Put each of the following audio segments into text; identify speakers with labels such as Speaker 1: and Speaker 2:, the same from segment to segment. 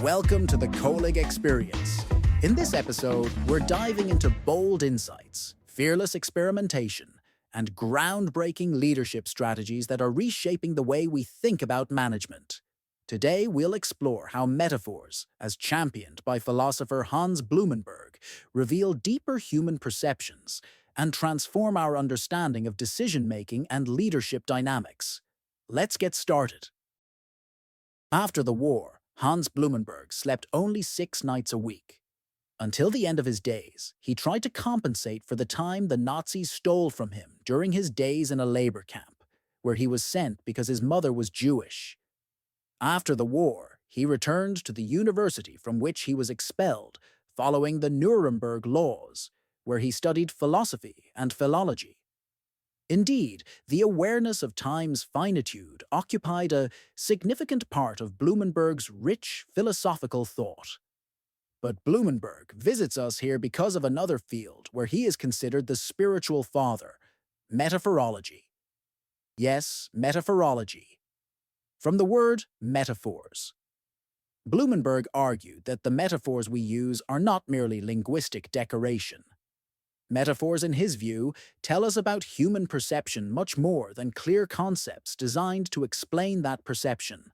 Speaker 1: Welcome to the Colleague Experience. In this episode, we're diving into bold insights, fearless experimentation, and groundbreaking leadership strategies that are reshaping the way we think about management. Today, we'll explore how metaphors, as championed by philosopher Hans Blumenberg, reveal deeper human perceptions and transform our understanding of decision-making and leadership dynamics. Let's get started. After the war, Hans Blumenberg slept only 6 nights a week. Until the end of his days, he tried to compensate for the time the Nazis stole from him during his days in a labor camp, where he was sent because his mother was Jewish. After the war, he returned to the university from which he was expelled following the Nuremberg laws, where he studied philosophy and philology. Indeed, the awareness of time's finitude occupied a significant part of Blumenberg's rich philosophical thought. But Blumenberg visits us here because of another field where he is considered the spiritual father, metaphorology. Yes, metaphorology. From the word metaphors. Blumenberg argued that the metaphors we use are not merely linguistic decoration. Metaphors, in his view, tell us about human perception much more than clear concepts designed to explain that perception.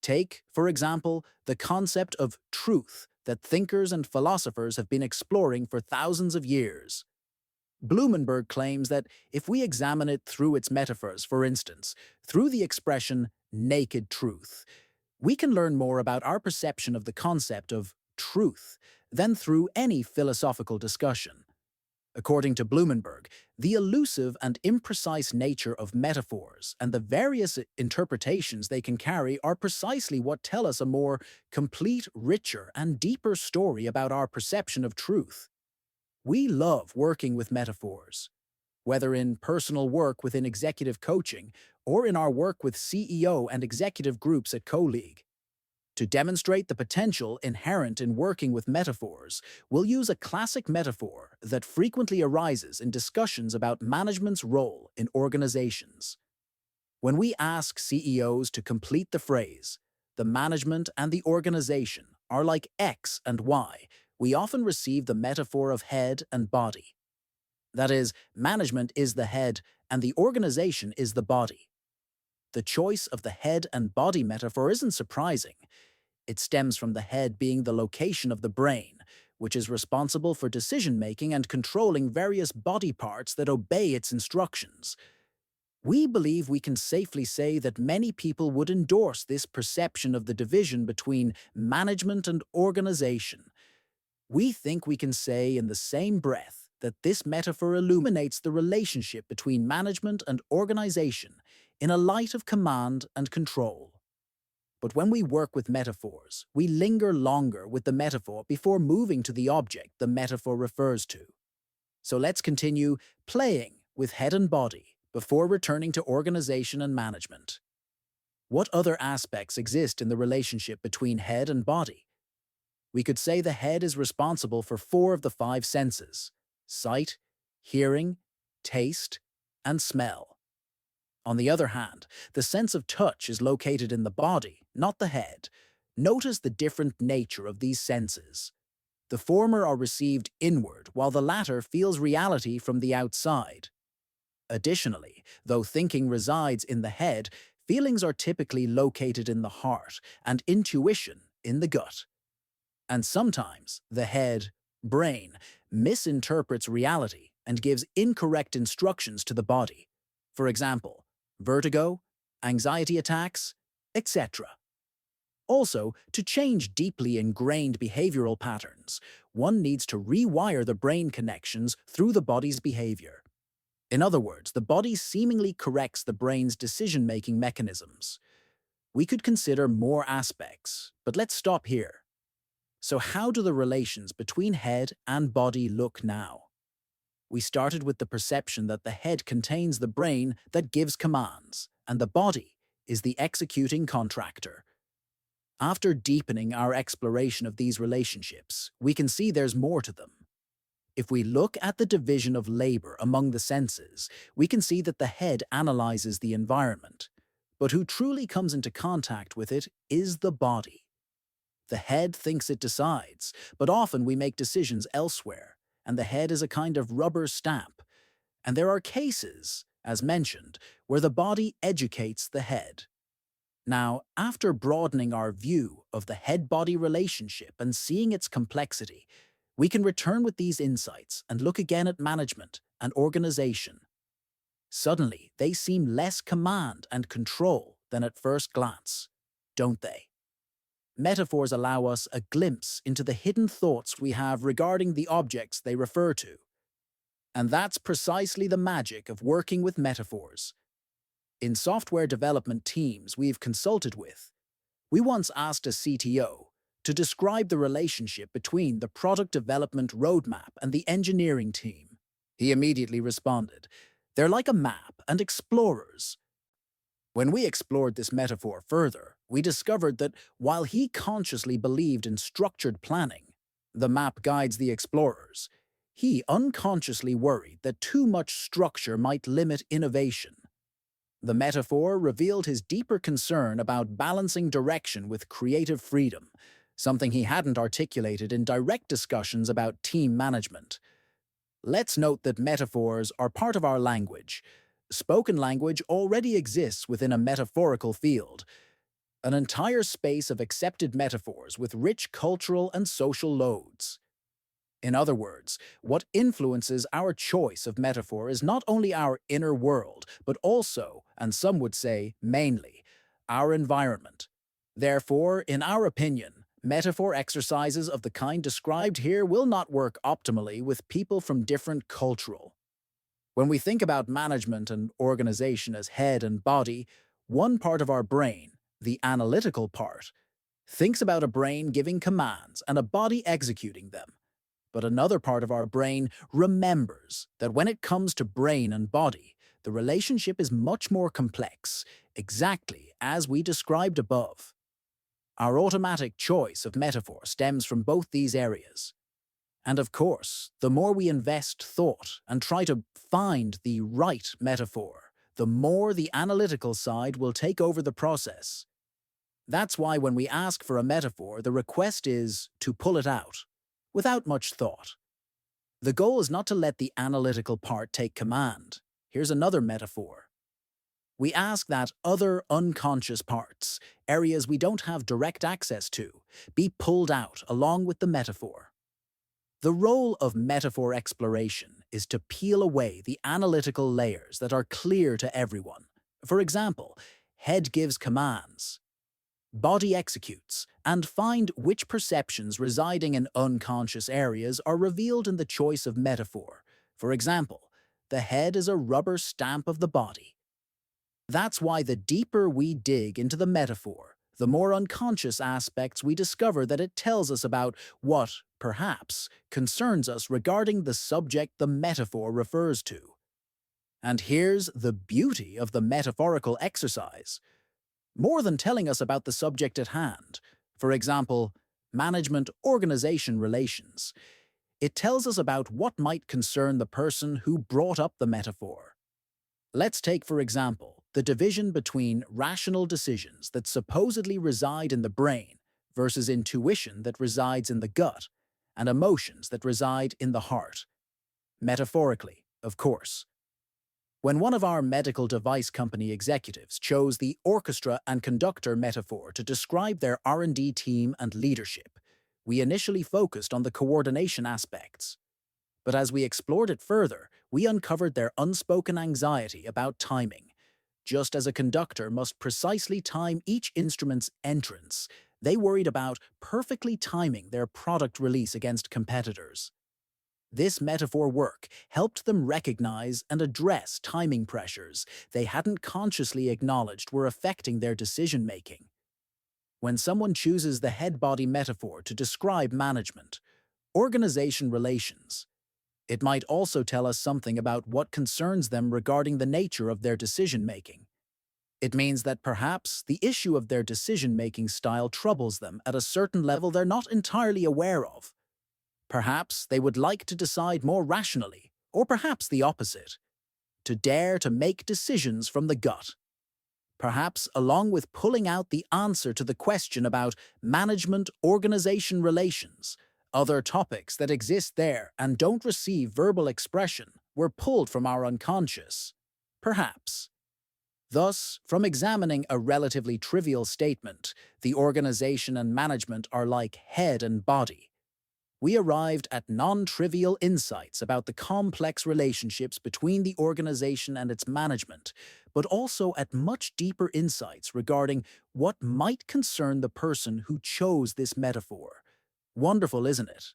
Speaker 1: Take, for example, the concept of truth that thinkers and philosophers have been exploring for thousands of years. Blumenberg claims that if we examine it through its metaphors, for instance, through the expression naked truth, we can learn more about our perception of the concept of truth than through any philosophical discussion. According to Blumenberg, the elusive and imprecise nature of metaphors and the various interpretations they can carry are precisely what tell us a more complete, richer, and deeper story about our perception of truth. We love working with metaphors, whether in personal work within executive coaching or in our work with CEO and executive groups at Colleague. To demonstrate the potential inherent in working with metaphors, we'll use a classic metaphor that frequently arises in discussions about management's role in organizations. When we ask CEOs to complete the phrase, "The management and the organization are like X and Y," we often receive the metaphor of head and body. That is, management is the head and the organization is the body. The choice of the head and body metaphor isn't surprising. It stems from the head being the location of the brain, which is responsible for decision-making and controlling various body parts that obey its instructions. We believe we can safely say that many people would endorse this perception of the division between management and organization. We think we can say in the same breath that this metaphor illuminates the relationship between management and organization in a light of command and control. But when we work with metaphors, we linger longer with the metaphor before moving to the object the metaphor refers to. So let's continue playing with head and body before returning to organization and management. What other aspects exist in the relationship between head and body? We could say the head is responsible for 4 of the 5 senses: sight, hearing, taste, and smell. On the other hand, the sense of touch is located in the body, not the head. Notice the different nature of these senses. The former are received inward, while the latter feels reality from the outside. Additionally, though thinking resides in the head, feelings are typically located in the heart, and intuition in the gut. And sometimes the head, brain, misinterprets reality and gives incorrect instructions to the body. For example, vertigo, anxiety attacks, etc. Also, to change deeply ingrained behavioral patterns, one needs to rewire the brain connections through the body's behavior. In other words, the body seemingly corrects the brain's decision-making mechanisms. We could consider more aspects, but let's stop here. So how do the relations between head and body look now? We started with the perception that the head contains the brain that gives commands, and the body is the executing contractor. After deepening our exploration of these relationships, we can see there's more to them. If we look at the division of labor among the senses, we can see that the head analyzes the environment, but who truly comes into contact with it is the body. The head thinks it decides, but often we make decisions elsewhere, and the head is a kind of rubber stamp. And there are cases, as mentioned, where the body educates the head. Now, after broadening our view of the head-body relationship and seeing its complexity, we can return with these insights and look again at management and organization. Suddenly, they seem less command and control than at first glance, don't they? Metaphors allow us a glimpse into the hidden thoughts we have regarding the objects they refer to. And that's precisely the magic of working with metaphors. In software development teams we've consulted with, we once asked a CTO to describe the relationship between the product development roadmap and the engineering team. He immediately responded, "They're like a map and explorers." When we explored this metaphor further, we discovered that while he consciously believed in structured planning, the map guides the explorers, he unconsciously worried that too much structure might limit innovation. The metaphor revealed his deeper concern about balancing direction with creative freedom, something he hadn't articulated in direct discussions about team management. Let's note that metaphors are part of our language. Spoken language already exists within a metaphorical field, an entire space of accepted metaphors with rich cultural and social loads. In other words, what influences our choice of metaphor is not only our inner world, but also, and some would say mainly, our environment. Therefore, in our opinion, metaphor exercises of the kind described here will not work optimally with people from different cultural. When we think about management and organization as head and body, one part of our brain, the analytical part, thinks about a brain giving commands and a body executing them. But another part of our brain remembers that when it comes to brain and body, the relationship is much more complex, exactly as we described above. Our automatic choice of metaphor stems from both these areas. And of course, the more we invest thought and try to find the right metaphor, the more the analytical side will take over the process. That's why when we ask for a metaphor, the request is to pull it out, without much thought. The goal is not to let the analytical part take command. Here's another metaphor. We ask that other unconscious parts, areas we don't have direct access to, be pulled out along with the metaphor. The role of metaphor exploration is to peel away the analytical layers that are clear to everyone. For example, head gives commands, body executes, and find which perceptions residing in unconscious areas are revealed in the choice of metaphor. For example, the head is a rubber stamp of the body. That's why the deeper we dig into the metaphor, the more unconscious aspects we discover that it tells us about what, perhaps, concerns us regarding the subject the metaphor refers to. And here's the beauty of the metaphorical exercise. More than telling us about the subject at hand, for example, management-organization relations, it tells us about what might concern the person who brought up the metaphor. Let's take, for example, the division between rational decisions that supposedly reside in the brain versus intuition that resides in the gut, and emotions that reside in the heart. Metaphorically, of course. When one of our medical device company executives chose the orchestra and conductor metaphor to describe their R&D team and leadership, we initially focused on the coordination aspects. But as we explored it further, we uncovered their unspoken anxiety about timing. Just as a conductor must precisely time each instrument's entrance, they worried about perfectly timing their product release against competitors. This metaphor work helped them recognize and address timing pressures they hadn't consciously acknowledged were affecting their decision-making. When someone chooses the head-body metaphor to describe management, organization relations, it might also tell us something about what concerns them regarding the nature of their decision-making. It means that perhaps the issue of their decision-making style troubles them at a certain level they're not entirely aware of. Perhaps they would like to decide more rationally, or perhaps the opposite, to dare to make decisions from the gut. perhaps along with pulling out the answer to the question about management-organization relations. Other topics that exist there and don't receive verbal expression were pulled from our unconscious. Perhaps. Thus, from examining a relatively trivial statement, the organization and management are like head and body, we arrived at non-trivial insights about the complex relationships between the organization and its management, but also at much deeper insights regarding what might concern the person who chose this metaphor. Wonderful, isn't it?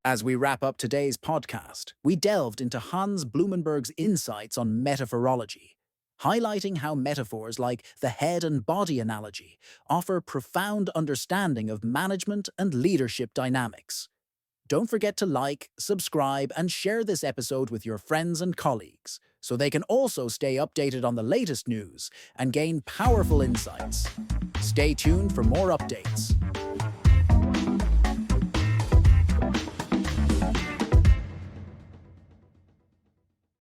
Speaker 1: As we wrap up today's podcast, we delved into Hans Blumenberg's insights on metaphorology, highlighting how metaphors like the head and body analogy offer profound understanding of management and leadership dynamics. Don't forget to like, subscribe, and share this episode with your friends and colleagues so they can also stay updated on the latest news and gain powerful insights. Stay tuned for more updates.